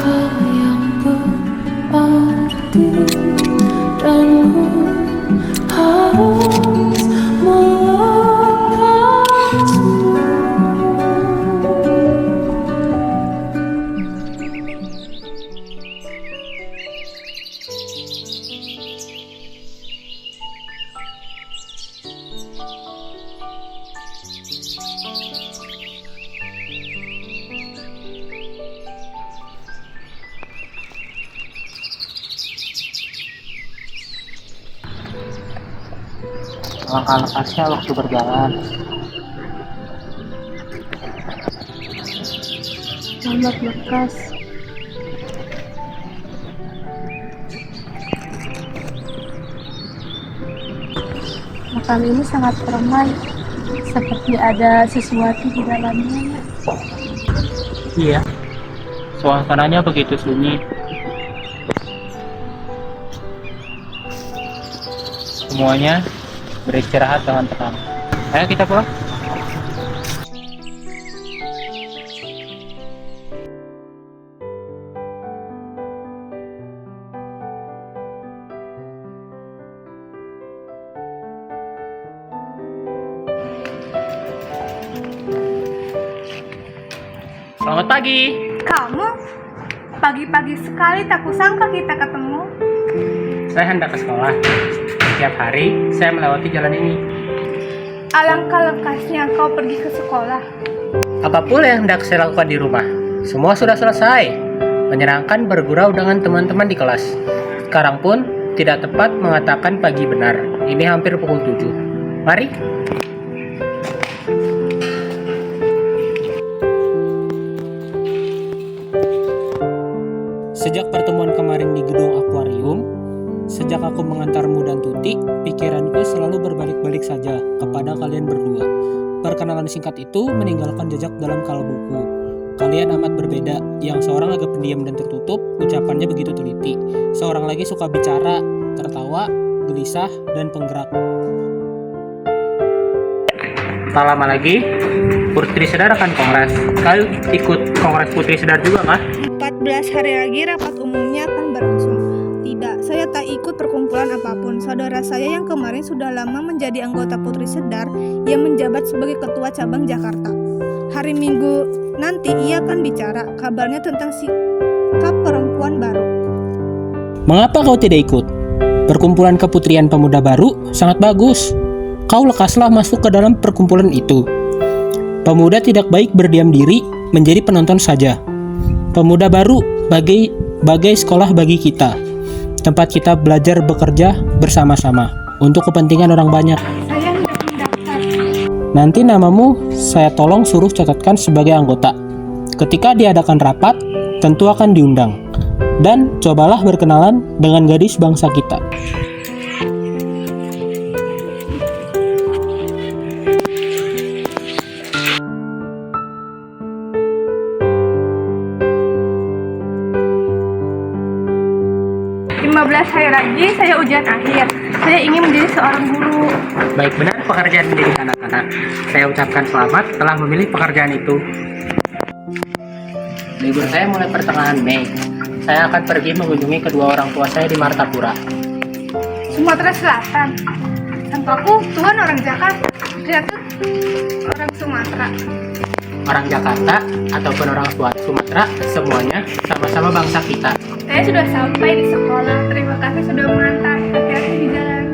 hal yang berarti dan harus melepasmu. Alangkah lepasnya waktu berjalan. Selamat lekas. Makam ini sangat ramai, seperti ada sesuatu di dalamnya. Iya, suasananya begitu sunyi. Semuanya beristirahat dengan tenang. Ayo kita pulang. Selamat pagi. Kamu? Pagi-pagi sekali tak kusangka kita ketemu. Saya hendak ke sekolah. Setiap hari saya melewati jalan ini. Alangkah lekasnya kau pergi ke sekolah. Apa pula yang hendak saya lakukan di rumah? Semua sudah selesai. Menyenangkan bergurau dengan teman-teman di kelas. Sekarang pun tidak tepat mengatakan pagi benar. Ini hampir pukul 7. Mari. Sejak pertemuan kemarin di gedung akuarium, sejak aku mengantarmu dan Tuti, pikiranku selalu berbalik-balik saja kepada kalian berdua. Perkenalan singkat itu meninggalkan jejak dalam kalbuku. Kalian amat berbeda, yang seorang agak pendiam dan tertutup, ucapannya begitu teliti. Seorang lagi suka bicara, tertawa, gelisah, dan penggerak. Tak lama lagi, Putri Sedar akan kongres. Kalian ikut kongres Putri Sedar juga kah? 14 hari lagi rapat umumnya akan berlangsung. Tidak, saya tak ikut perkumpulan apapun. Saudara saya yang kemarin sudah lama menjadi anggota Putri Sedar yang menjabat sebagai ketua cabang Jakarta. Hari Minggu nanti ia akan bicara kabarnya tentang sikap perempuan baru. Mengapa kau tidak ikut? Perkumpulan Keputrian Pemuda Baru sangat bagus. Kau lekaslah masuk ke dalam perkumpulan itu. Pemuda tidak baik berdiam diri menjadi penonton saja. Pemuda Baru bagai sekolah bagi kita. Tempat kita belajar bekerja bersama-sama untuk kepentingan orang banyak. Saya hendak mendaftar. Nanti namamu saya tolong suruh catatkan sebagai anggota. Ketika diadakan rapat, tentu akan diundang. Dan cobalah berkenalan dengan gadis bangsa kita. Hari lagi saya ujian akhir. Saya ingin menjadi seorang guru. Baik benar pekerjaan mendidik anak-anak. Saya ucapkan selamat telah memilih pekerjaan itu. Libur saya mulai pertengahan Mei. Saya akan pergi mengunjungi kedua orang tua saya di Martapura. Sumatera Selatan. Tampaku Tuhan orang Jakarta. Ternyata orang Sumatera. Orang Jakarta ataupun orang Sumatera, semuanya sama-sama bangsa kita. Saya sudah sampai di sekolah. Terima kasih sudah mengantar. Hati-hati di jalan.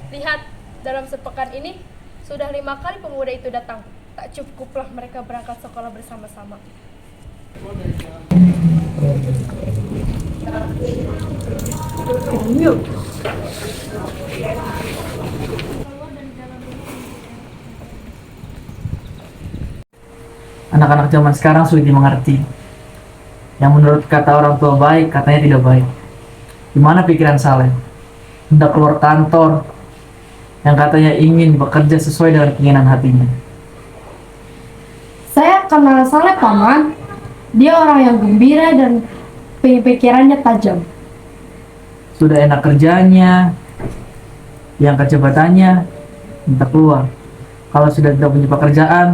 Lihat, dalam sepekan ini sudah 5 kali pemuda itu datang. Tak cukuplah mereka berangkat sekolah bersama-sama. Yuk. Anak-anak zaman sekarang sulit dimengerti. Yang menurut kata orang tua baik, katanya tidak baik. Gimana pikiran Saleh? Hendak keluar kantor, yang katanya ingin bekerja sesuai dengan keinginan hatinya. Saya kenal Saleh, Paman. Dia orang yang gembira dan pikirannya tajam. Sudah enak kerjanya, yang jabatannya, hendak keluar. Kalau sudah tidak punya pekerjaan,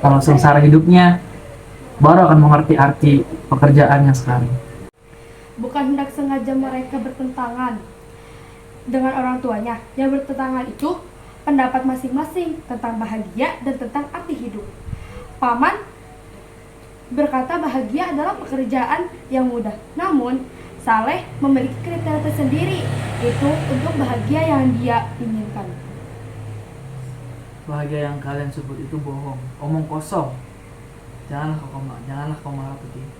kalau sengsara hidupnya, baru akan mengerti arti pekerjaannya sekarang. Bukan hendak sengaja mereka bertentangan dengan orang tuanya. Yang bertentangan itu pendapat masing-masing tentang bahagia dan tentang arti hidup. Paman berkata bahagia adalah pekerjaan yang mudah. Namun, Saleh memiliki kriteria tersendiri, itu untuk bahagia yang dia inginkan. Bahagia yang kalian sebut itu bohong, omong kosong. Janganlah kau marah begitu.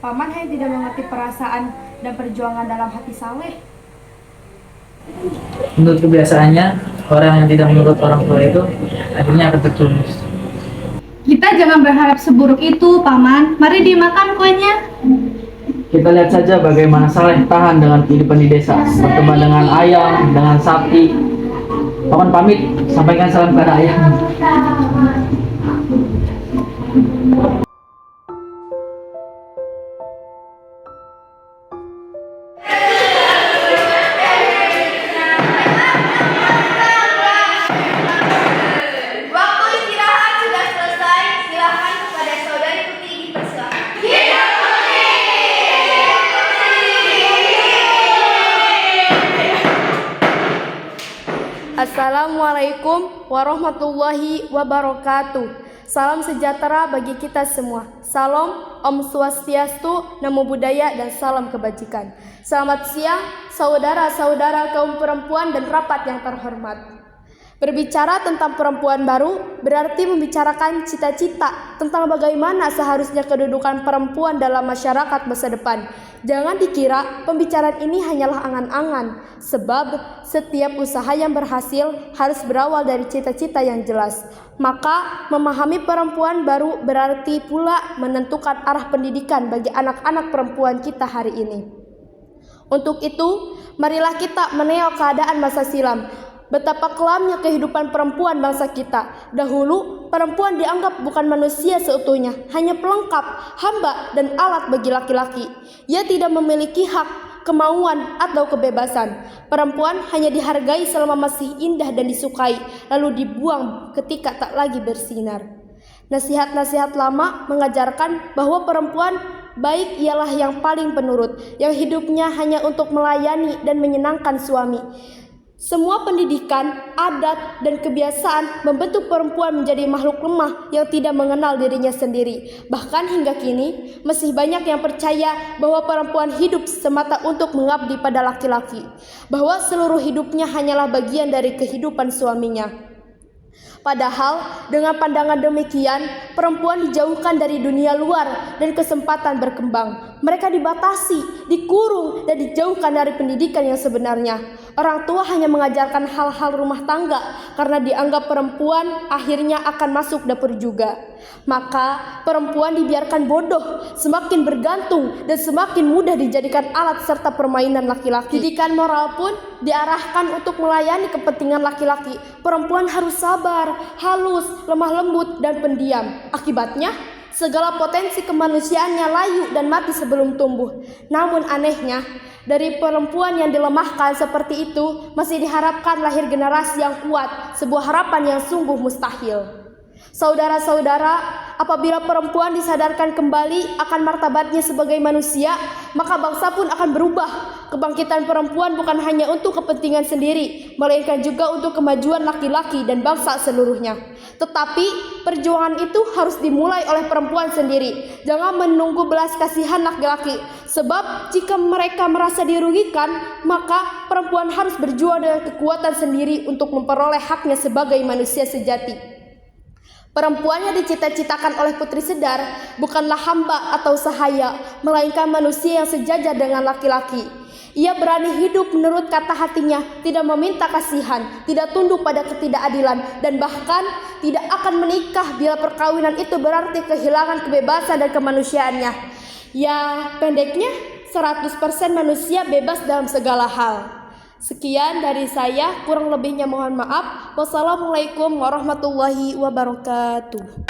Paman hanya tidak mengerti perasaan dan perjuangan dalam hati Saleh. Menurut kebiasaannya, orang yang tidak menurut orang tua itu akhirnya akan tertulis. Kita jangan berharap seburuk itu, Paman. Mari dimakan kuenya. Kita lihat saja bagaimana Saleh tahan dengan kehidupan di desa, berteman dengan ayam, dengan sapi. Paman pamit, sampaikan salam kepada ayam. Waktu istirahat sudah selesai. Silakan kepada saudari Putih dipersilakan. Assalamualaikum warahmatullahi wabarakatuh. Salam sejahtera bagi kita semua. Salam Om Swastiastu, Namo Buddhaya, dan salam kebajikan. Selamat siang, saudara-saudara kaum perempuan dan rapat yang terhormat. Berbicara tentang perempuan baru berarti membicarakan cita-cita tentang bagaimana seharusnya kedudukan perempuan dalam masyarakat masa depan. Jangan dikira pembicaraan ini hanyalah angan-angan, sebab setiap usaha yang berhasil harus berawal dari cita-cita yang jelas. Maka memahami perempuan baru berarti pula menentukan arah pendidikan bagi anak-anak perempuan kita hari ini. Untuk itu, marilah kita menengok keadaan masa silam. Betapa kelamnya kehidupan perempuan bangsa kita. Dahulu, perempuan dianggap bukan manusia seutuhnya, hanya pelengkap, hamba, dan alat bagi laki-laki. Ia tidak memiliki hak, kemauan, atau kebebasan. Perempuan hanya dihargai selama masih indah dan disukai, lalu dibuang ketika tak lagi bersinar. Nasihat-nasihat lama mengajarkan bahwa perempuan baik ialah yang paling penurut, yang hidupnya hanya untuk melayani dan menyenangkan suami. Semua pendidikan, adat, dan kebiasaan membentuk perempuan menjadi makhluk lemah yang tidak mengenal dirinya sendiri. Bahkan hingga kini, masih banyak yang percaya bahwa perempuan hidup semata untuk mengabdi pada laki-laki, bahwa seluruh hidupnya hanyalah bagian dari kehidupan suaminya. Padahal dengan pandangan demikian, perempuan dijauhkan dari dunia luar dan kesempatan berkembang. Mereka dibatasi, dikurung, dan dijauhkan dari pendidikan yang sebenarnya. Orang tua hanya mengajarkan hal-hal rumah tangga karena dianggap perempuan akhirnya akan masuk dapur juga. Maka perempuan dibiarkan bodoh, semakin bergantung, dan semakin mudah dijadikan alat serta permainan laki-laki. Pendidikan moral pun diarahkan untuk melayani kepentingan laki-laki. Perempuan harus sabar, halus, lemah lembut, dan pendiam. Akibatnya, segala potensi kemanusiaannya layu dan mati sebelum tumbuh. Namun anehnya, dari perempuan yang dilemahkan seperti itu masih diharapkan lahir generasi yang kuat, sebuah harapan yang sungguh mustahil. Saudara-saudara, apabila perempuan disadarkan kembali akan martabatnya sebagai manusia, maka bangsa pun akan berubah. Kebangkitan perempuan bukan hanya untuk kepentingan sendiri, melainkan juga untuk kemajuan laki-laki dan bangsa seluruhnya. Tetapi perjuangan itu harus dimulai oleh perempuan sendiri. Jangan menunggu belas kasihan laki-laki, sebab jika mereka merasa dirugikan, maka perempuan harus berjuang dengan kekuatan sendiri untuk memperoleh haknya sebagai manusia sejati. Perempuan yang dicita-citakan oleh Putri Sedar bukanlah hamba atau sahaya, melainkan manusia yang sejajar dengan laki-laki. Ia berani hidup menurut kata hatinya, tidak meminta kasihan, tidak tunduk pada ketidakadilan, dan bahkan tidak akan menikah bila perkawinan itu berarti kehilangan kebebasan dan kemanusiaannya. Ya, pendeknya 100% manusia bebas dalam segala hal. Sekian dari saya, kurang lebihnya mohon maaf. Wassalamualaikum warahmatullahi wabarakatuh.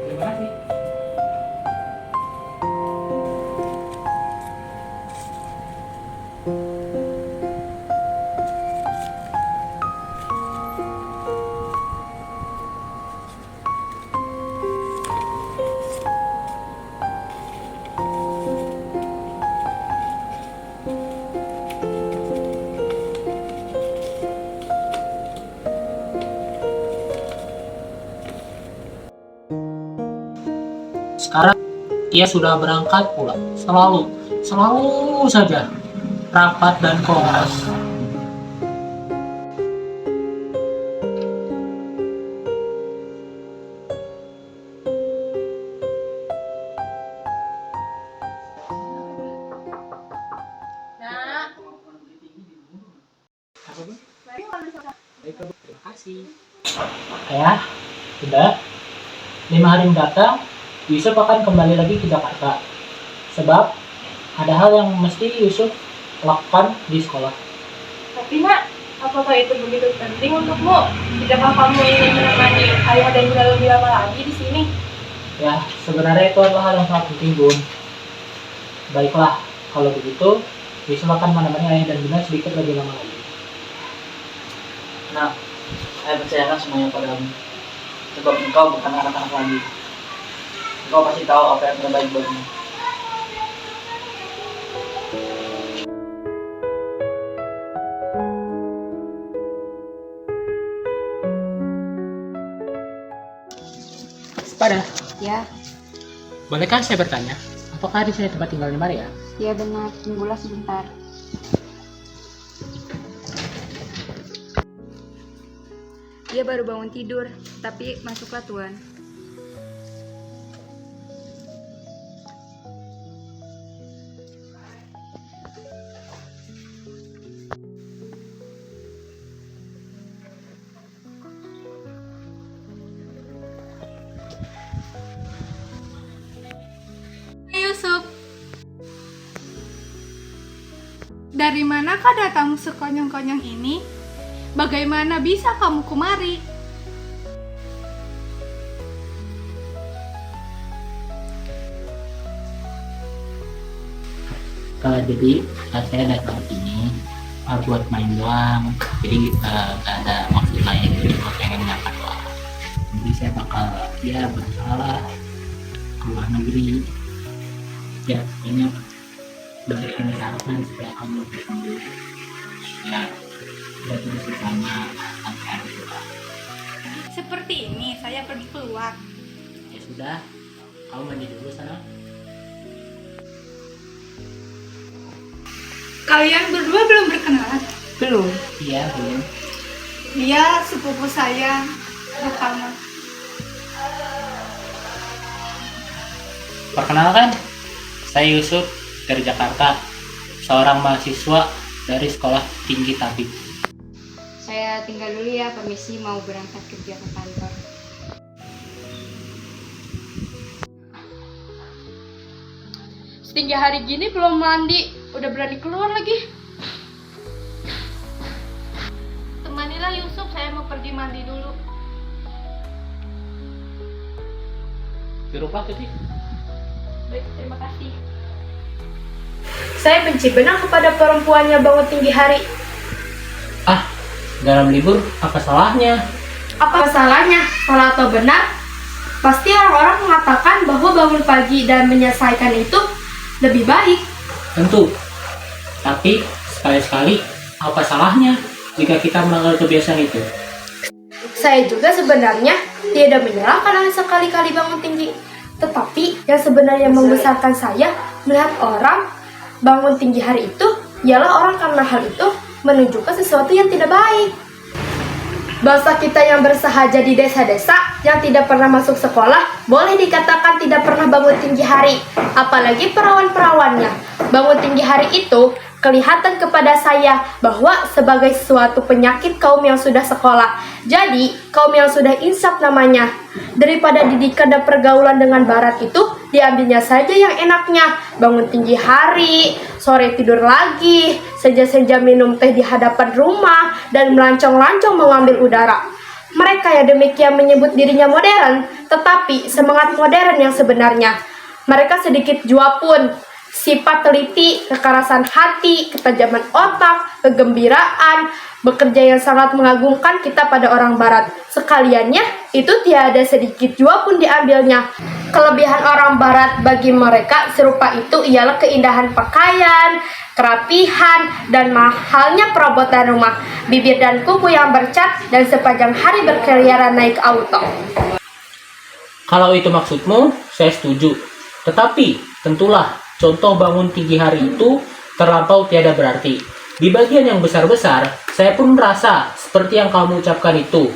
Terima kasih. Sekarang ia sudah berangkat pula. Selalu saja rapat dan kongres. Terima kasih. Ya, sudah. 5 hari mendatang Yusuf akan kembali lagi ke Jakarta. Sebab ada hal yang mesti Yusuf lakukan di sekolah. Tapi nak, apakah itu begitu penting untukmu? Tidakkah kamu ingin menemani ayah dan bunda lebih lama lagi di sini? Ya, sebenarnya itu adalah hal yang sangat penting, Bun. Baiklah, kalau begitu Yusuf akan menemani ayah dan bunda sedikit lebih lama lagi. Nah, saya percayakan semuanya padamu. Sebab engkau bukan anak-anak lagi. Engkau pasti tahu apa yang terbaik buatmu. Pada, Ya, bolehkah saya bertanya, apakah di sini tempat tinggalnya Maria? ya benar. Tunggulah sebentar. Dia baru bangun tidur, tapi masuklah Tuan. Yusuf, dari manakah datangmu sekonyong-konyong ini? Bagaimana bisa kamu kemari? Jadi saya datang sini buat main doang. Jadi gak ada maksud lain. Jadi cuma pengen nyapa doang. Jadi saya bakal bersalah ke luar negeri. Ya, ini dari ini harapan supaya kamu sembuh. Ya, kita terus bersama sampai hari tua. Seperti ini saya pergi keluar. Ya sudah, kamu mandi dulu sana. Kalian berdua belum berkenalan? Belum. Iya, belum. Dia sepupu saya, Rukama. Perkenalkan, saya Yusuf dari Jakarta, seorang mahasiswa dari Sekolah Tinggi Tabib. Saya tinggal dulu ya, permisi, mau berangkat kerja ke kantor. Setinggi hari gini belum mandi, udah berani keluar lagi. Temanilah Yusuf, saya mau pergi mandi dulu. Dirupah tadi. Baik, terima kasih. Saya benci benar kepada perempuan yang bangun tinggi hari. Dalam libur, apa salahnya? Apa salahnya? Salah atau benar? Pasti orang-orang mengatakan bahwa bangun pagi dan menyelesaikan itu lebih baik. Tentu. Tapi, sekali-sekali, apa salahnya jika kita melanggar kebiasaan itu? Saya juga sebenarnya tidak menyerah karena sekali-kali bangun tinggi. Tetapi yang sebenarnya membesarkan saya melihat orang bangun tinggi hari itu ialah orang karena hal itu menunjukkan sesuatu yang tidak baik. Bangsa kita yang bersahaja di desa-desa yang tidak pernah masuk sekolah boleh dikatakan tidak pernah bangun tinggi hari, apalagi perawan-perawannya. Bangun tinggi hari itu kelihatan kepada saya bahwa sebagai suatu penyakit kaum yang sudah sekolah. Jadi, kaum yang sudah insaf namanya. Daripada didikan dan pergaulan dengan barat itu, diambilnya saja yang enaknya. Bangun tinggi hari, sore tidur lagi, senja-senja minum teh di hadapan rumah, dan melancong-lancong mengambil udara. Mereka yang demikian menyebut dirinya modern, tetapi semangat modern yang sebenarnya. Mereka sedikit jua pun. Sifat teliti, kekerasan hati, ketajaman otak, kegembiraan, bekerja yang sangat mengagumkan kita pada orang barat. Sekaliannya, itu tiada sedikit jua pun diambilnya. Kelebihan orang barat bagi mereka serupa itu ialah keindahan pakaian, kerapihan, dan mahalnya perabotan rumah, bibir dan kuku yang bercat, dan sepanjang hari berkeliaran naik auto. Kalau itu maksudmu, saya setuju. Tetapi, tentulah contoh bangun tinggi hari itu terlampau tiada berarti. Di bagian yang besar-besar, saya pun merasa seperti yang kamu ucapkan itu.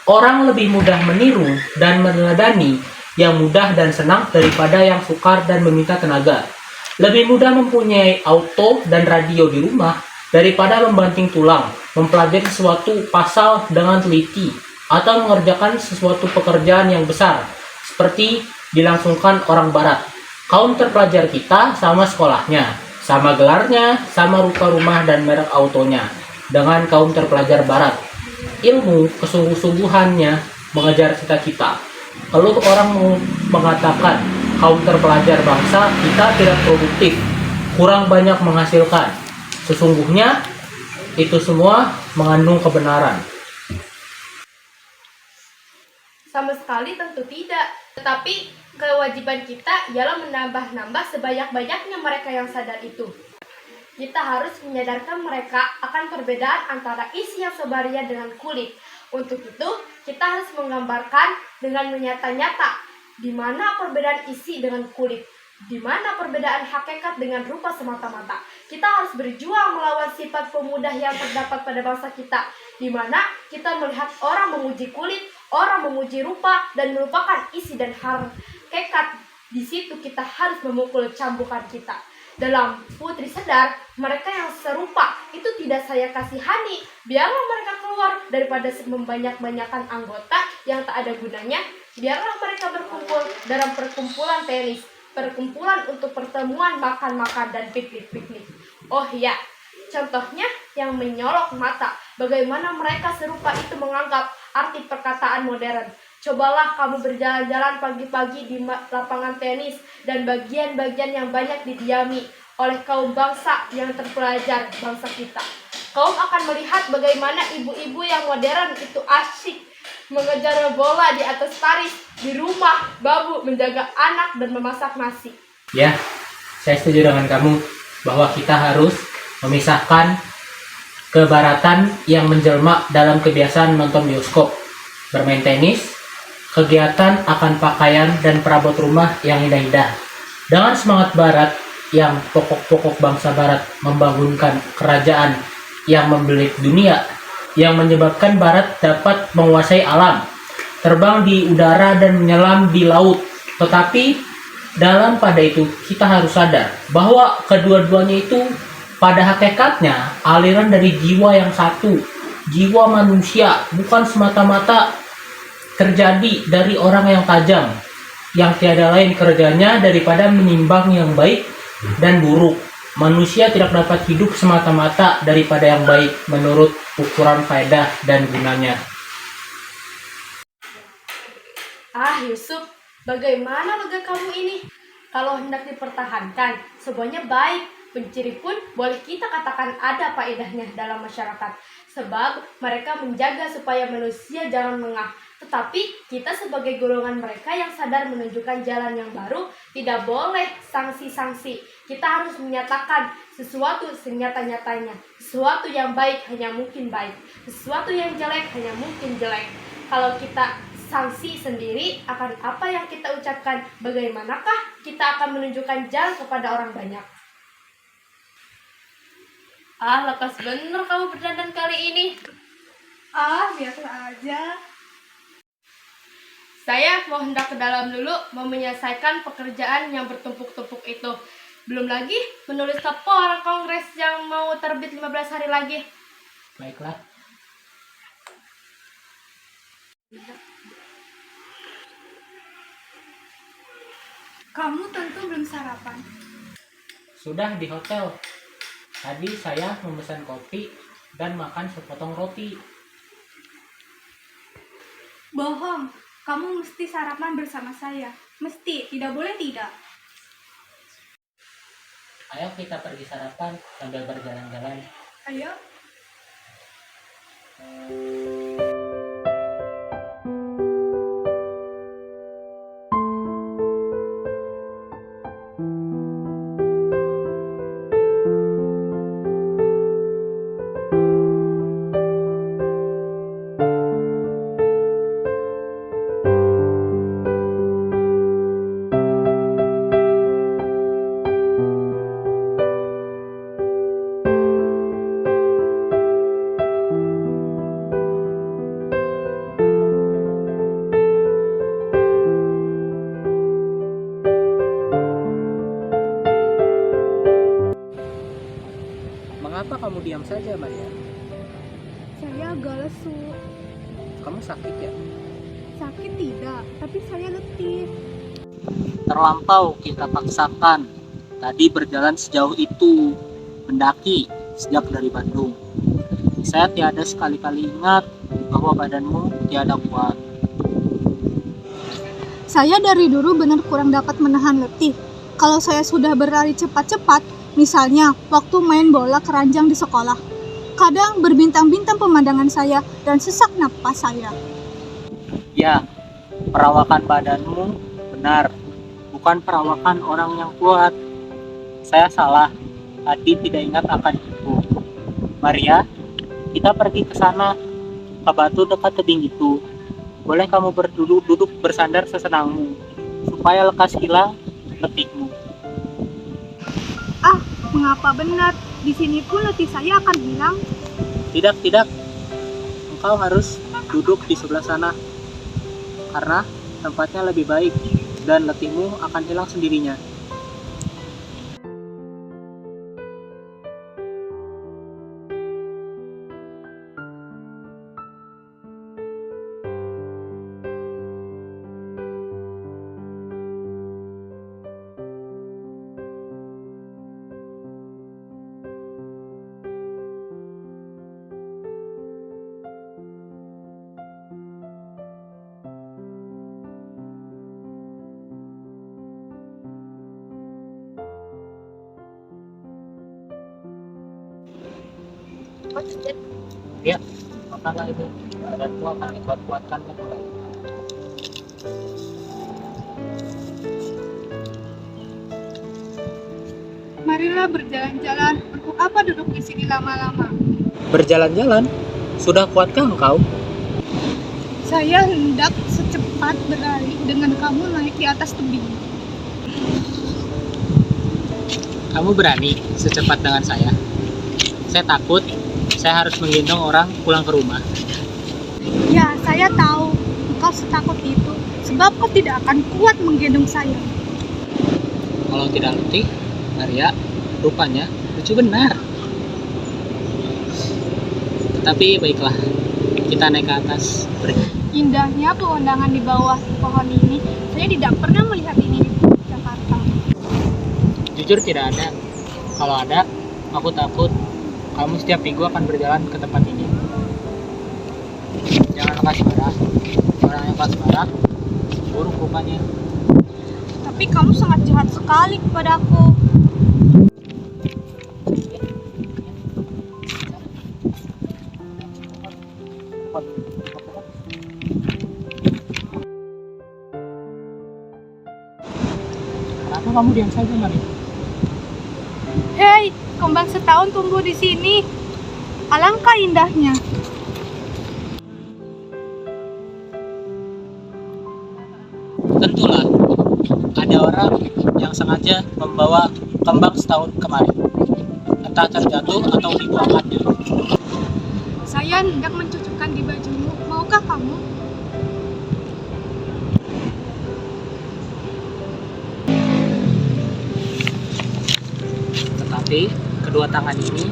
Orang lebih mudah meniru dan meneladani yang mudah dan senang daripada yang sukar dan meminta tenaga. Lebih mudah mempunyai auto dan radio di rumah daripada membanting tulang, mempelajari sesuatu pasal dengan teliti, atau mengerjakan sesuatu pekerjaan yang besar, seperti dilangsungkan orang barat. Kaum terpelajar kita sama sekolahnya, sama gelarnya, sama rupa rumah dan merek autonya dengan kaum terpelajar barat. Ilmu kesungguh-sungguhannya mengejar cita-cita. Kalau orang mengatakan kaum terpelajar bangsa kita tidak produktif, kurang banyak menghasilkan, sesungguhnya itu semua mengandung kebenaran. Sama sekali tentu tidak. Tetapi kewajiban kita ialah menambah-nambah sebanyak-banyaknya mereka yang sadar itu. Kita harus menyadarkan mereka akan perbedaan antara isi yang sebaria dengan kulit. Untuk itu, kita harus menggambarkan dengan nyata-nyata di mana perbedaan isi dengan kulit, di mana perbedaan hakikat dengan rupa semata-mata. Kita harus berjuang melawan sifat pemudah yang terdapat pada bangsa kita, di mana kita melihat orang memuji kulit, orang memuji rupa, dan melupakan isi dan hakikat. Di situ kita harus memukul cambukan kita. Dalam Putri Sedar, mereka yang serupa itu tidak saya kasihani. Biarlah mereka keluar daripada membanyak-banyakan anggota yang tak ada gunanya. Biarlah mereka berkumpul dalam perkumpulan tenis, perkumpulan untuk pertemuan makan-makan dan piknik-piknik. Oh ya, contohnya yang menyolok mata, bagaimana mereka serupa itu menganggap arti perkataan modern. Cobalah kamu berjalan-jalan pagi-pagi di lapangan tenis dan bagian-bagian yang banyak didiami oleh kaum bangsa yang terpelajar bangsa kita. Kaum akan melihat bagaimana ibu-ibu yang modern itu asyik mengejar bola di atas taris, di rumah, babu, menjaga anak, dan memasak nasi. Ya, saya setuju dengan kamu bahwa kita harus memisahkan kebaratan yang menjelma dalam kebiasaan nonton bioskop, bermain tenis, kegiatan akan pakaian dan perabot rumah yang indah-indah. Dengan semangat barat yang pokok-pokok bangsa barat membangunkan kerajaan yang membelit dunia, yang menyebabkan barat dapat menguasai alam, terbang di udara dan menyelam di laut. Tetapi dalam pada itu kita harus sadar bahwa kedua-duanya itu pada hakikatnya aliran dari jiwa yang satu, jiwa manusia, bukan semata-mata terjadi dari orang yang tajam, yang tiada lain kerjanya daripada menimbang yang baik dan buruk. Manusia tidak dapat hidup semata-mata daripada yang baik menurut ukuran faedah dan gunanya. Ah, Yusuf, bagaimana lega kamu ini? Kalau hendak dipertahankan, semuanya baik. Pencuri pun boleh kita katakan ada faedahnya dalam masyarakat. Sebab mereka menjaga supaya manusia jangan lengah. Tetapi kita sebagai golongan mereka yang sadar menunjukkan jalan yang baru, tidak boleh sanksi-sanksi. Kita harus menyatakan sesuatu senyata-nyatanya. Sesuatu yang baik hanya mungkin baik. Sesuatu yang jelek hanya mungkin jelek. Kalau kita sanksi sendiri akan apa yang kita ucapkan. Bagaimanakah kita akan menunjukkan jalan kepada orang banyak? Ah, lekas bener kamu berdandan kali ini. Ah, biasa aja. Saya mau hendak ke dalam dulu, mau menyelesaikan pekerjaan yang bertumpuk-tumpuk itu. Belum lagi menulis laporan kongres yang mau terbit 15 hari lagi. Baiklah. Kamu tentu belum sarapan. Sudah di hotel. Tadi saya memesan kopi dan makan sepotong roti. Bohong, kamu mesti sarapan bersama saya. Mesti, tidak boleh tidak. Ayo kita pergi sarapan sambil berjalan-jalan. Ayo. Mengapa kamu diam saja, Maria? Saya agak lesu. Kamu sakit ya? Sakit tidak, tapi saya letih. Terlampau kita paksakan. Tadi berjalan sejauh itu, mendaki sejak dari Bandung. Saya tiada sekali-kali ingat bahwa badanmu tiada kuat. Saya dari dulu benar kurang dapat menahan letih. Kalau saya sudah berlari cepat-cepat, misalnya waktu main bola keranjang di sekolah, kadang berbintang-bintang pemandangan saya dan sesak napas saya. Ya, perawakan badanmu benar, bukan perawakan orang yang kuat. Saya salah, tadi tidak ingat akan itu. Maria, kita pergi ke sana, ke batu dekat tebing itu. Boleh kamu duduk bersandar sesenangmu, supaya lekas hilang letihmu. Ah, mengapa benar? Di sini pun letih saya akan hilang. Tidak. Engkau harus duduk di sebelah sana. Karena tempatnya lebih baik dan letihmu akan hilang sendirinya. Ya, makanlah itu. Badanmu akan dikuat-kuatkan kembali. Marilah berjalan-jalan. Untuk apa duduk di sini lama-lama? Berjalan-jalan? Sudah kuatkah engkau? Saya hendak secepat berlari dengan kamu naik di atas tebing. Kamu berani secepat dengan saya? Saya takut. Saya harus menggendong orang pulang ke rumah. Ya, saya tahu engkau setakut itu, sebab kau tidak akan kuat menggendong saya. Kalau tidak letih, Maria, rupanya lucu benar. Tetapi baiklah, kita naik ke atas. Indahnya pemandangan di bawah pohon ini. Saya tidak pernah melihat ini di Jakarta. Jujur tidak ada. Kalau ada, aku takut kamu setiap minggu akan berjalan ke tempat ini. Jangan lekas marah. Orang yang lekas marah buruk rupanya. Tapi kamu sangat jahat sekali kepadaku. Kenapa kamu diam saja, Maria? Hei, kembang setahun tumbuh di sini. Alangkah indahnya. Tentulah, ada orang yang sengaja membawa kembang setahun kemarin. Entah terjatuh atau dibuangkannya. Saya hendak mencucukkan di bajumu. Maukah kamu? Tetapi, kedua tangan ini,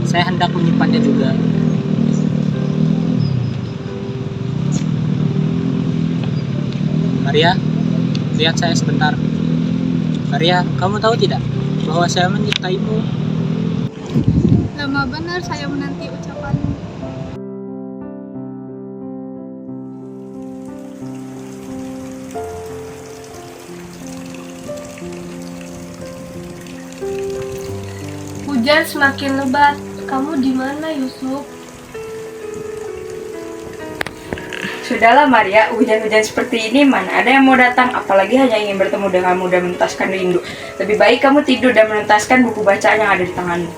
saya hendak menyimpannya juga. Maria, lihat saya sebentar. Maria, kamu tahu tidak bahwa saya mencintaimu? Lama benar saya menanti ucapanmu. Hujan semakin lebat. Kamu di mana, Yusuf? Sudahlah Maria, hujan-hujan seperti ini mana ada yang mau datang, apalagi hanya ingin bertemu denganmu dan menuntaskan rindu. Lebih baik kamu tidur dan menuntaskan buku bacaan yang ada di tanganmu.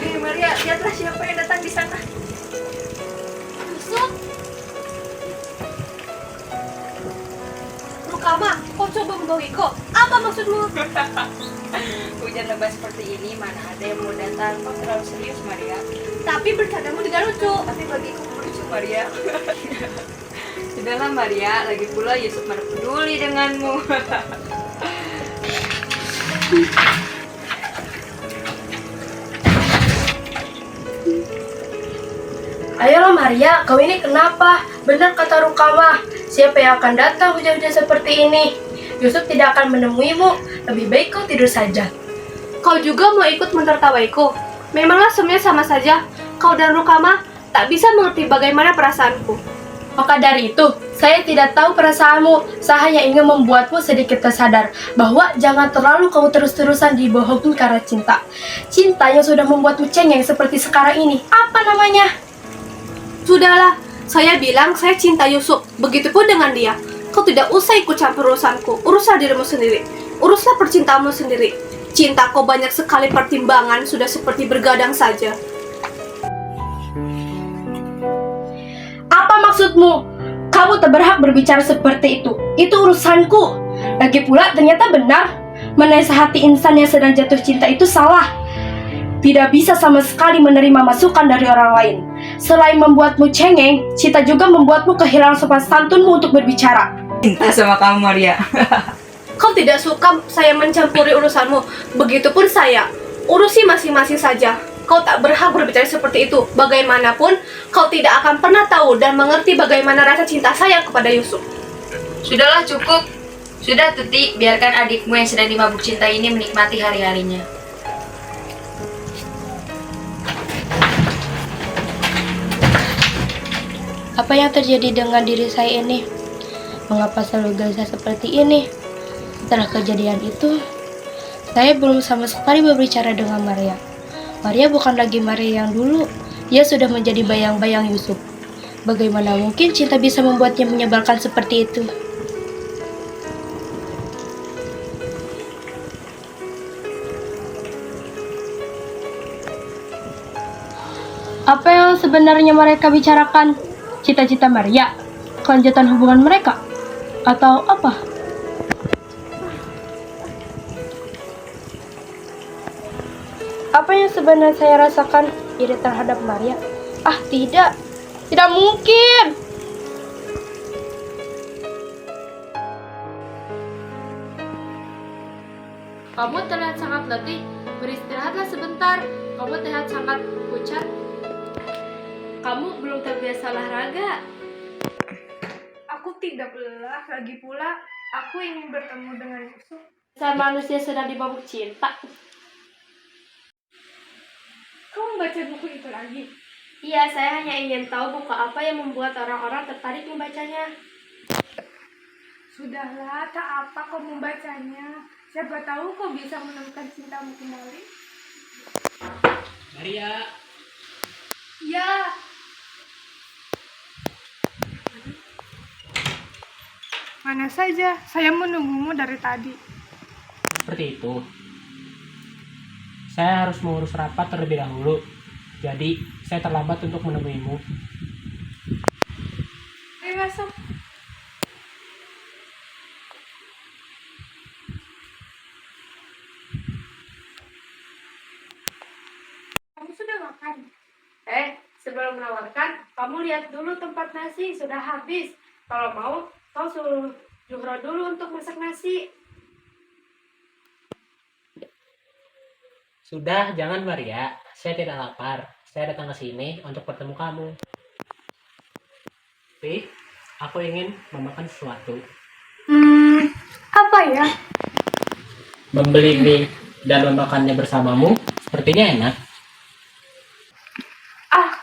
Hei Maria, lihatlah siapa yang datang di sana. Yusuf? Rukama, kau coba membawiku. Apa maksudmu? Hujan lebat seperti ini mana ada yang mau datang, kau terlalu serius Maria. Tapi bercandamu tidak lucu. Tapi bagiku lucu Maria. Sudahlah Maria, lagi pula Yusuf mana peduli denganmu. Ayolah Maria, kau ini kenapa? Benar kata Rukama, siapa yang akan datang hujan-hujan seperti ini? Yusuf tidak akan menemuimu, lebih baik kau tidur saja. Kau juga mau ikut menertawaiku? Memanglah semuanya sama saja. Kau dan Rukama tak bisa mengerti bagaimana perasaanku. Maka dari itu, saya tidak tahu perasaanmu. Saya hanya ingin membuatmu sedikit tersadar bahwa jangan terlalu kau terus-terusan dibohongi karena cinta. Cinta yang sudah membuatmu cengeng seperti sekarang ini. Apa namanya? Sudahlah, saya bilang saya cinta Yusuf. Begitupun dengan dia. Kau tidak usah ikut campur urusanku. Uruslah dirimu sendiri. Uruslah percintaanmu sendiri. Cinta kau banyak sekali pertimbangan, sudah seperti bergadang saja. Apa maksudmu? Kamu tak berhak berbicara seperti itu. Itu urusanku. Lagi pula ternyata benar. Menasihati insan yang sedang jatuh cinta itu salah. Tidak bisa sama sekali menerima masukan dari orang lain. Selain membuatmu cengeng, cinta juga membuatmu kehilangan sopan santunmu untuk berbicara. Cinta sama kamu Maria. Kau tidak suka saya mencampuri urusanmu. Begitupun saya. Urusi masing-masing saja. Kau tak berhak berbicara seperti itu. Bagaimanapun, kau tidak akan pernah tahu dan mengerti bagaimana rasa cinta saya kepada Yusuf. Sudahlah cukup. Sudah Tuti, biarkan adikmu yang sedang dimabuk cinta ini menikmati hari-harinya. Apa yang terjadi dengan diri saya ini? Mengapa selalu gelisah seperti ini? Setelah kejadian itu, saya belum sama sekali berbicara dengan Maria. Maria bukan lagi Maria yang dulu. Ia sudah menjadi bayang-bayang Yusuf. Bagaimana mungkin cinta bisa membuatnya menyebalkan seperti itu? Apa yang sebenarnya mereka bicarakan? Cita-cita Maria? Kelanjutan hubungan mereka? Atau apa? Apa yang sebenarnya saya rasakan iri terhadap Maria? Ah, tidak. Tidak mungkin. Kamu terlihat sangat letih. Beristirahatlah sebentar. Kamu terlihat sangat pucat. Kamu belum terbiasa olahraga. Aku tidak lelah, lagi pula aku ingin bertemu dengan Yusuf. Saya manusia sedang dimabuk cinta. Kau membaca buku itu lagi? Iya, saya hanya ingin tahu buku apa yang membuat orang-orang tertarik membacanya. Sudahlah, tak apa kau membacanya. Siapa tahu kau bisa menemukan cintamu kembali. Maria, Ya, Mana saja, saya menunggumu dari tadi. seperti itu. Saya harus mengurus rapat terlebih dahulu. Jadi, saya terlambat untuk menemuimu. mari masuk. Kamu sudah makan? Sebelum menawarkan, kamu lihat dulu tempat nasi sudah habis. Kalau mau, kau suruh Zuhro dulu untuk masak nasi. Sudah, jangan Maria. Saya tidak lapar. Saya datang ke sini untuk bertemu kamu. Tapi, aku ingin memakan sesuatu. Apa ya? Membeli mie dan memakannya bersamamu sepertinya enak.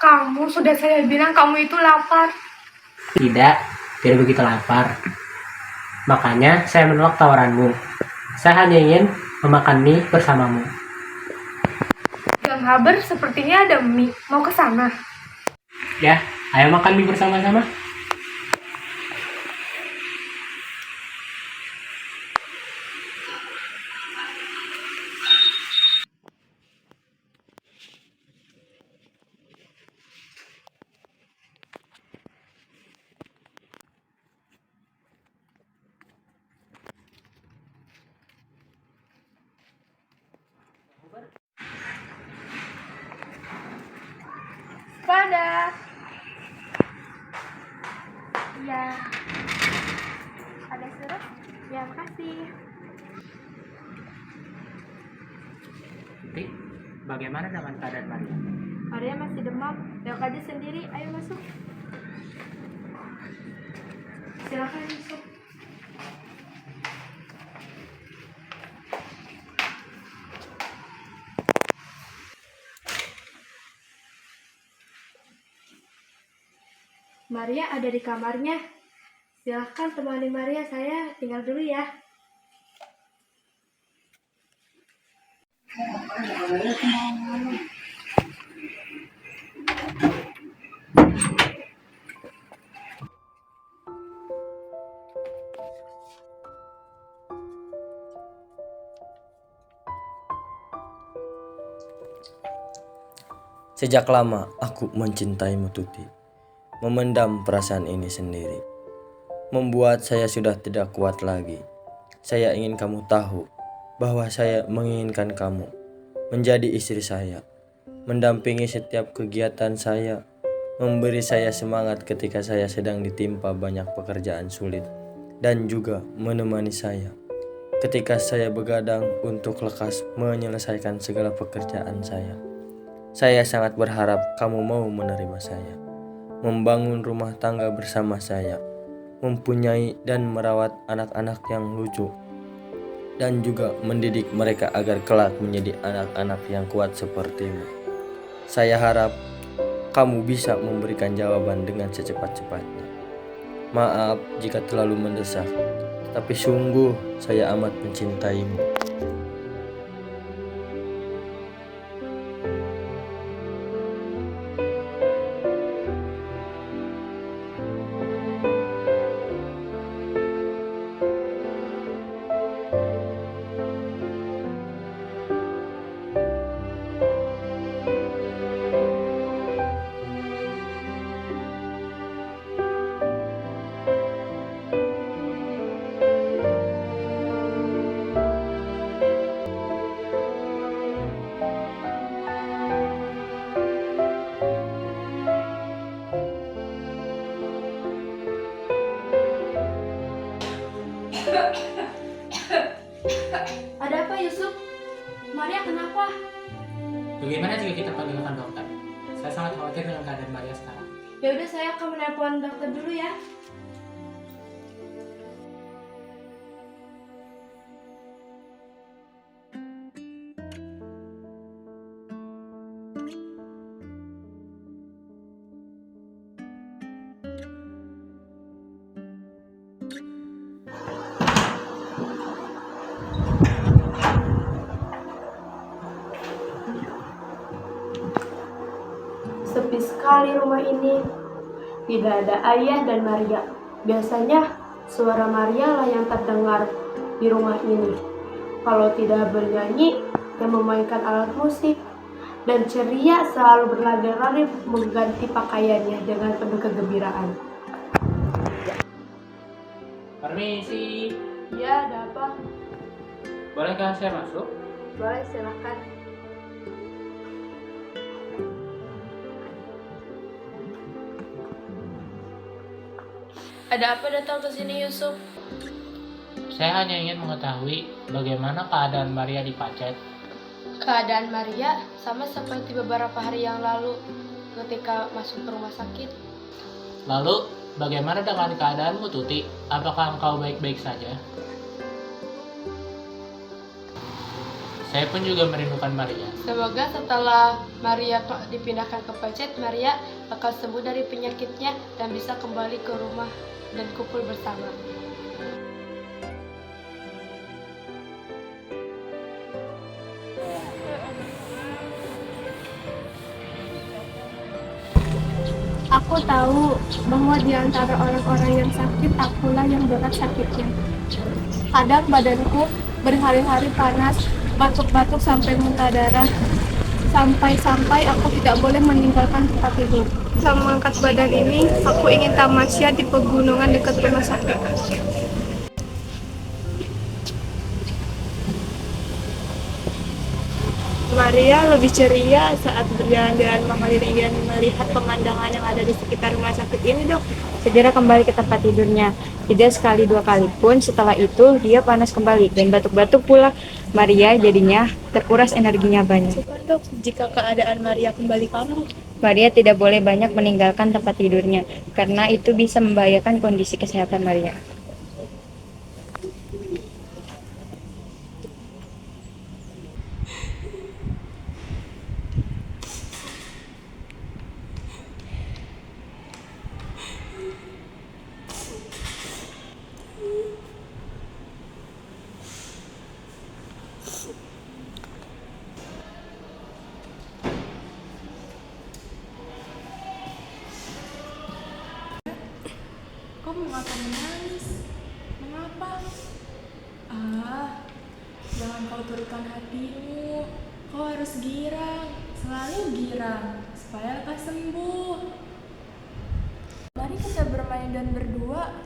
Kamu sudah saya bilang kamu itu lapar. Tidak begitu lapar. Makanya saya menolak tawaranmu. Saya hanya ingin memakan mie bersamamu. Gang Haber sepertinya ada mie. Mau ke sana? Ya, ayo makan mie bersama-sama. Pada. Ya. Ada surat? Ya, makasih. Tapi, bagaimana dengan keadaan Maria? Maria masih demam. Lihat aja sendiri. Ayo masuk. Silakan masuk. Maria ada di kamarnya. Silahkan temani Maria, saya tinggal dulu ya. Sejak lama aku mencintaimu, Tuti. Memendam perasaan ini sendiri membuat saya sudah tidak kuat lagi. Saya ingin kamu tahu bahwa saya menginginkan kamu menjadi istri saya, mendampingi setiap kegiatan saya, memberi saya semangat ketika saya sedang ditimpa banyak pekerjaan sulit, dan juga menemani saya ketika saya begadang untuk lekas menyelesaikan segala pekerjaan saya. Saya sangat berharap kamu mau menerima saya, membangun rumah tangga bersama saya, mempunyai dan merawat anak-anak yang lucu, dan juga mendidik mereka agar kelak menjadi anak-anak yang kuat sepertimu. Saya harap kamu bisa memberikan jawaban dengan secepat-cepatnya. Maaf jika terlalu mendesak, tapi sungguh saya amat mencintaimu. Ada apa, Yusuf? Maria kenapa? Bagaimana jika kita panggilkan dokter? Saya sangat khawatir dengan keadaan Maria sekarang. Ya udah, saya akan menelpon dokter dulu ya. Sepi sekali rumah ini. Tidak ada ayah dan Maria. Biasanya suara Maria lah yang terdengar di rumah ini. Kalau tidak bernyanyi, yang memainkan alat musik. Dan ceria selalu berlari-lari mengganti pakaiannya dengan penuh kegembiraan. Permisi, Ya, ada apa? bolehkah saya masuk? Boleh, silakan. Ada apa datang ke sini, Yusuf? Saya hanya ingin mengetahui bagaimana keadaan Maria di Pacet. Keadaan Maria sama seperti beberapa hari yang lalu ketika masuk ke rumah sakit. Lalu, bagaimana dengan keadaanmu, Tuti? Apakah engkau baik-baik saja? Saya pun juga merindukan Maria. Semoga setelah Maria dipindahkan ke Pacet, Maria akan sembuh dari penyakitnya dan bisa kembali ke rumah dan kumpul bersama. Aku tahu bahwa di antara orang-orang yang sakit, akulah yang berat sakitnya. Kadang badanku berhari-hari panas, batuk-batuk sampai muntah darah. Sampai-sampai aku tidak boleh meninggalkan tempat tidur. Selama mengangkat badan ini, aku ingin tamasya di pegunungan dekat rumah sakit. Maria lebih ceria saat berjalan-jalan mengalir dan melihat pemandangan yang ada di sekitar rumah sakit ini, Dok. Segera kembali ke tempat tidurnya. Tidak sekali dua kali pun setelah itu dia panas kembali dan batuk-batuk pula. Maria jadinya terkuras energinya banyak. Dok, jika keadaan Maria kembali kambuh, Maria tidak boleh banyak meninggalkan tempat tidurnya karena itu bisa membahayakan kondisi kesehatan Maria. Kau mengapa menangis? Mengapa? Jangan kau turutkan hatimu. Kau harus girang, selalu girang, supaya lekas sembuh. Mari kita bermain dan berdua.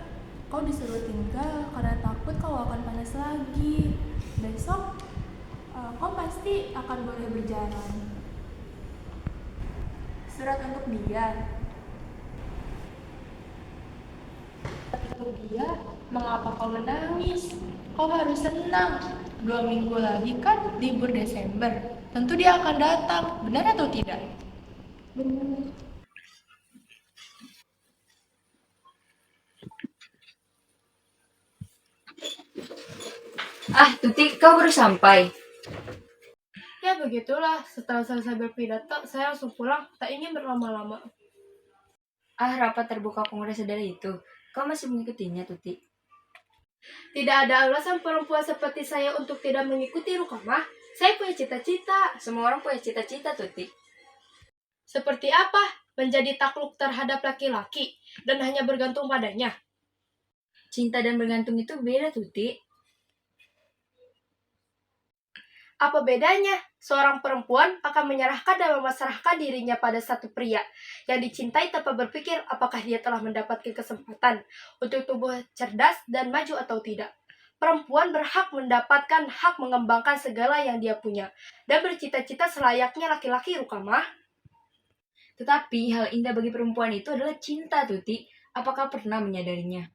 Kau disuruh tinggal karena takut kau akan panas lagi. Besok, kau pasti akan boleh berjalan. Surat untuk dia. Untuk dia, mengapa kau menangis? Kau harus senang. 2 minggu lagi kan libur Desember. Tentu dia akan datang. Benar atau tidak? Benar. Tuti, kau baru sampai. Ya begitulah, setelah selesai berpidato, saya langsung pulang, tak ingin berlama-lama. Rapat terbuka kongres saudari itu. Kau masih mengikutinya, Tuti? tidak ada alasan perempuan seperti saya untuk tidak mengikuti Rukamah. Saya punya cita-cita. Semua orang punya cita-cita, Tuti. Seperti apa? Menjadi takluk terhadap laki-laki dan hanya bergantung padanya. Cinta dan bergantung itu beda, Tuti. Apa bedanya? Seorang perempuan akan menyerahkan dan memasrahkan dirinya pada satu pria yang dicintai tanpa berpikir apakah dia telah mendapatkan kesempatan untuk tumbuh cerdas dan maju atau tidak. Perempuan berhak mendapatkan hak mengembangkan segala yang dia punya dan bercita-cita selayaknya laki-laki, Rukamah. Tetapi hal indah bagi perempuan itu adalah cinta, Tuti. Apakah pernah menyadarinya?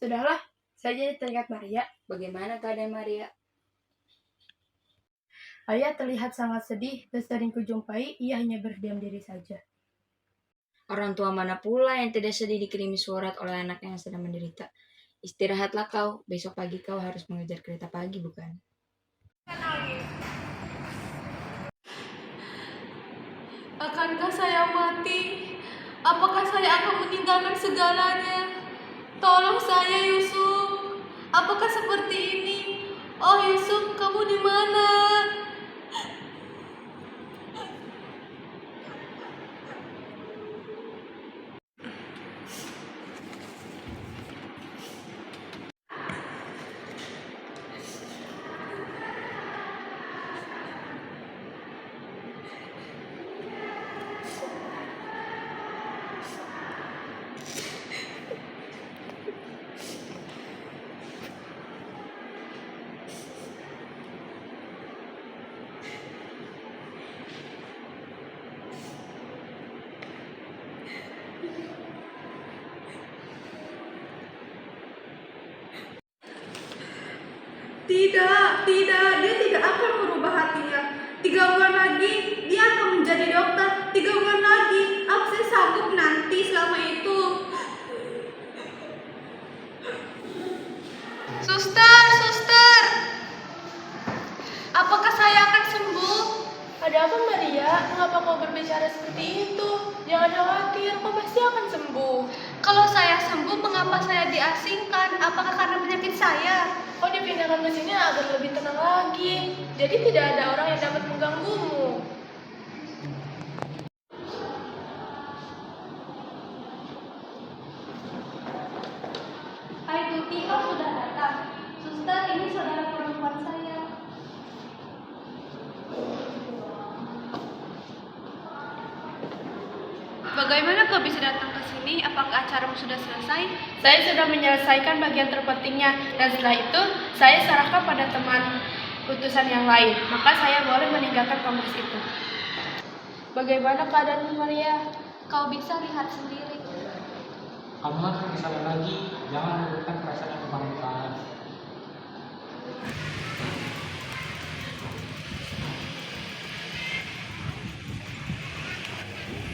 Sudahlah, saya jadi teringat Maria. Bagaimana keadaan Maria? Maria terlihat sangat sedih dan sering kujumpai ia hanya berdiam diri saja. Orang tua mana pula yang tidak sedih dikirimi surat oleh anak yang sedang menderita? Istirahatlah kau, besok pagi kau harus mengejar kereta pagi, bukan? Akankah saya mati? Apakah saya akan meninggalkan segalanya? Tolong saya, Yusuf. Apakah seperti ini? Oh Yusuf, kamu di mana? Tidak, dia tidak akan merubah hatinya. 3 bulan lagi dia akan menjadi dokter. 3 bulan lagi, apa saya sanggup nanti selama itu? Suster, apakah saya akan sembuh? Ada apa Maria? Mengapa kau berbicara seperti itu? Jangan khawatir, kau pasti akan sembuh. Kalau saya sembuh, mengapa saya diasingkan? Apakah karena penyakit saya? Kau dipindahkan ke sini agar lebih tenang lagi. Jadi tidak ada orang yang dapat mengganggumu. Hai Tuti, kau sudah datang. Suster, ini saudara perempuan saya. Bagaimana kau bisa datang ke sini? Apakah acaramu sudah selesai? Saya sudah menyelesaikan bagian terpentingnya dan setelah itu saya serahkan pada teman utusan yang lain. Maka saya boleh meninggalkan kongres itu. Bagaimana keadaanmu Maria? Kau bisa lihat sendiri. Kamu harus bersabar lagi, jangan menunjukkan perasaan yang kepanikan.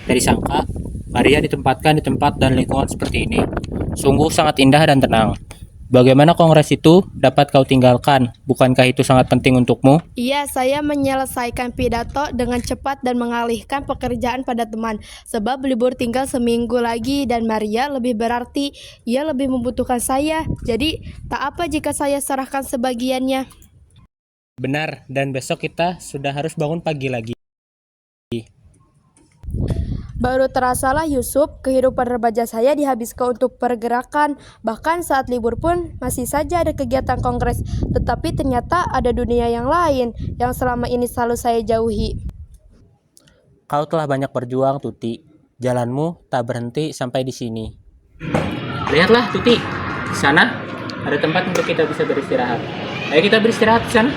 Dari sangka, Maria ditempatkan di tempat dan lingkungan seperti ini. Sungguh sangat indah dan tenang. Bagaimana kongres itu dapat kau tinggalkan? Bukankah itu sangat penting untukmu? Iya, saya menyelesaikan pidato dengan cepat dan mengalihkan pekerjaan pada teman. Sebab libur tinggal seminggu lagi dan Maria lebih berarti. Ia lebih membutuhkan saya. Jadi, tak apa jika saya serahkan sebagiannya. Benar, dan besok kita sudah harus bangun pagi lagi. Baru terasalah Yusuf, kehidupan remaja saya dihabiskan untuk pergerakan. Bahkan saat libur pun masih saja ada kegiatan kongres. Tetapi ternyata ada dunia yang lain yang selama ini selalu saya jauhi. Kau telah banyak berjuang, Tuti. Jalanmu tak berhenti sampai di sini. Lihatlah, Tuti. Di sana ada tempat untuk kita bisa beristirahat. Ayo kita beristirahat di sana.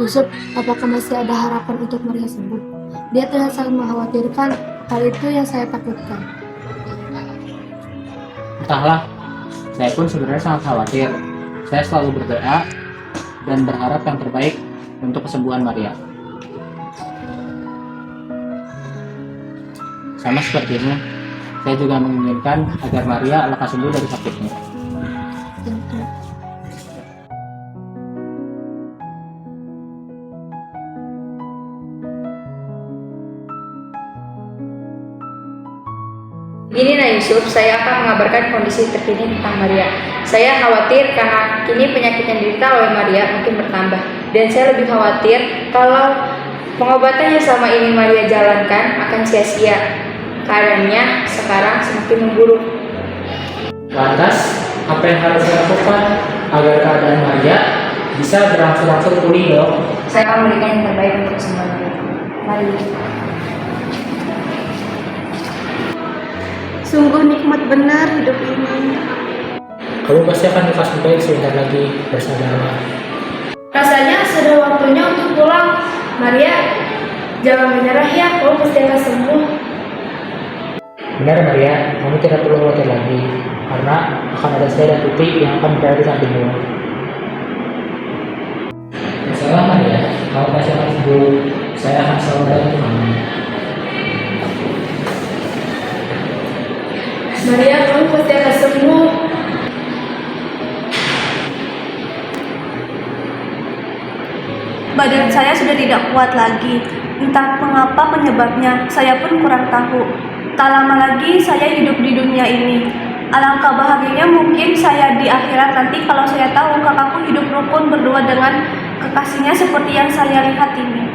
Yusuf, apakah masih ada harapan untuk Maria sembuh? Dia terlihat sangat mengkhawatirkan. Hal itu yang saya takutkan. Entahlah, saya pun sebenarnya sangat khawatir. Saya selalu berdoa dan berharap yang terbaik untuk kesembuhan Maria. Sama sepertimu, saya juga menginginkan agar Maria lekas sembuh dari sakitnya. Gini Nah Yusuf, saya akan mengabarkan kondisi terkini tentang Maria. Saya khawatir karena kini penyakit yang diderita oleh Maria mungkin bertambah. Dan saya lebih khawatir kalau pengobatan yang selama ini Maria jalankan akan sia-sia. Keadaannya sekarang semakin memburuk. Lantas, apa yang harus dilakukan agar keadaan Maria bisa berangsur-angsur pulih dong? Saya akan memberikan yang terbaik untuk semua Maria. Mari. Sungguh nikmat benar hidup ini. Kamu pasti akan lekas baik sebentar lagi, bersabarlah. Rasanya sudah waktunya untuk pulang. Maria, jangan menyerah ya, kamu pasti akan sembuh. Benar Maria, kamu tidak perlu khawatir lagi, karena akan ada saya dan Tuti yang akan berada di sampingmu. Masalah Maria, kamu pasti akan sembuh. Saya akan selalu ada untuk kamu. Maria, kamu pasti akan sembuh. Badan saya sudah tidak kuat lagi. Entah mengapa penyebabnya, saya pun kurang tahu. Tak lama lagi saya hidup di dunia ini. Alangkah bahagianya mungkin saya di akhirat nanti kalau saya tahu kakakku hidup rukun berdua dengan kekasihnya seperti yang saya lihat ini.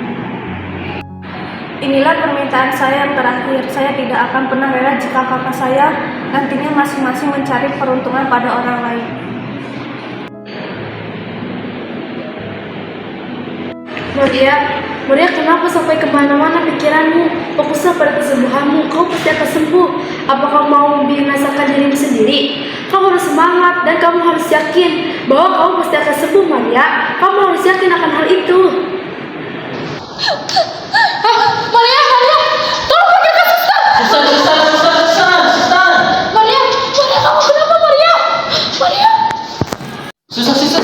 Inilah permintaan saya yang terakhir. Saya tidak akan pernah rela jika kakak saya nantinya masing-masing mencari peruntungan pada orang lain. Maria, kenapa sampai kemana-mana pikiranmu? Fokuslah pada kesembuhanmu, kau pasti akan sembuh. Apa kau mau membinasakan dirimu sendiri? Kamu harus semangat dan kamu harus yakin bahwa kamu pasti akan sembuh, Maria. Kamu harus yakin akan hal itu. Maria, tolong panggilkan suster. Suster. Maria, kamu kenapa, Maria? Suster, cepet.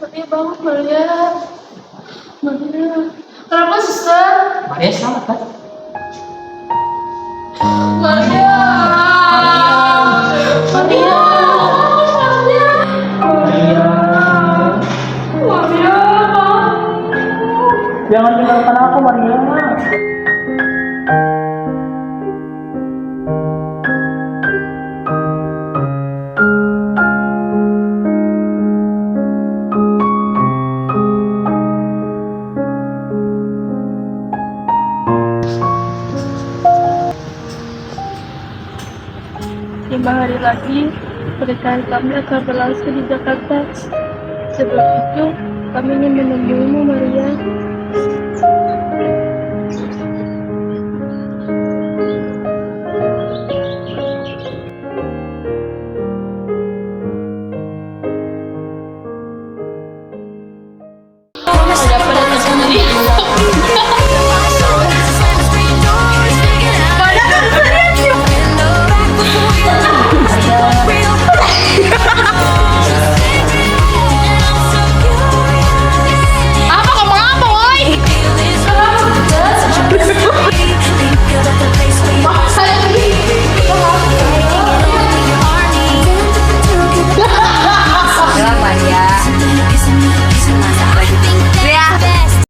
Maria, bangun, Maria. Kenapa, suster? Maria selamat kan? Maria. Jangan tinggalkan aku, Maria. Lima hari lagi, pernikahan kami akan berlangsung di Jakarta. Sebelum itu, kami ingin menemuimu, Maria. Sudah pada sendiri.